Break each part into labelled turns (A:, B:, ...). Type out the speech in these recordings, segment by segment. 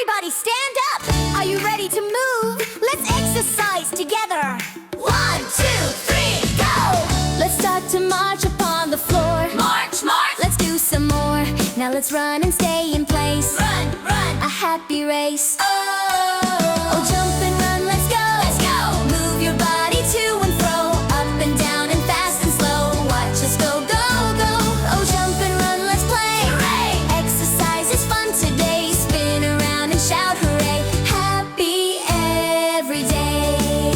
A: Everybody stand up! Are you ready to move? Let's exercise together! 1, 2, 3, go! Let's start to march upon the floor. March, march! Let's do some more. Now let's run and stay in place. Run, run! A happy race. Oh, jump and run, let's go! Let's go! Move your body to and fro, up and down and fast and slow. Watch us go, go, go! Oh, jump and run, let's play! Hooray! Exercise is fun today. Spin around and shout hooray! Happy every day.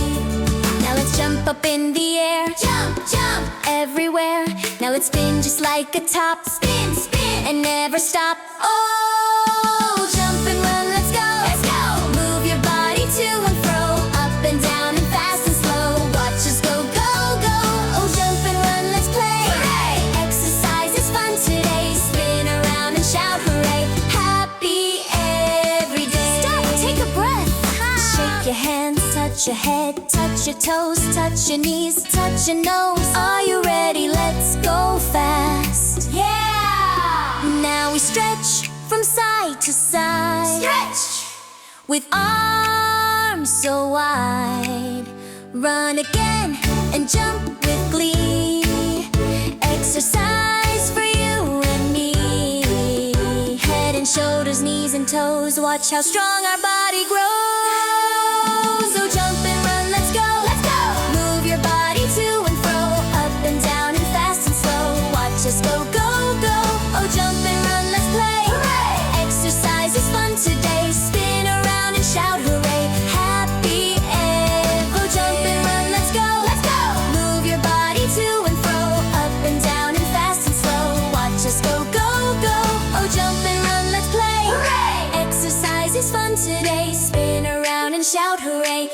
A: Now let's jump up in the air. Jump, jump! Everywhere. Now let's spin just like a top. Spin, spin! And never stop. Oh, jump and run, let's go! Let's go! Move your body to and fro, up and down and fast and slow. Watch us go, go, go! Oh, jump and run, let's play! Hooray! Exercise is fun today. Spin around and shout hooray! Happy every day. Stop, take a breath. Shake your hands, touch your head, touch your toes, touch your knees, touch your nose. Are you ready? Let's go fast. Yeah! Now we stretch from side to side. Stretch! With arms so wide. Run again and jump with glee. Exercise for you and me. Head and shoulders, knees and toes. Watch how strong our body grows. So jump and run, let's go! Let's go! Move your body to and fro, up and down and fast and slow. Watch us go, go, go! Oh, jump and run, let's play! Hooray! Exercise is fun today. Spin around and shout hooray! Happy ever. Oh, jump and run, let's go! Let's go! Move your body to and fro, up and down and fast and slow. Watch us go, go, go! Oh, jump and run, let's play! Hooray! Exercise is fun today. Spin around and shout hooray!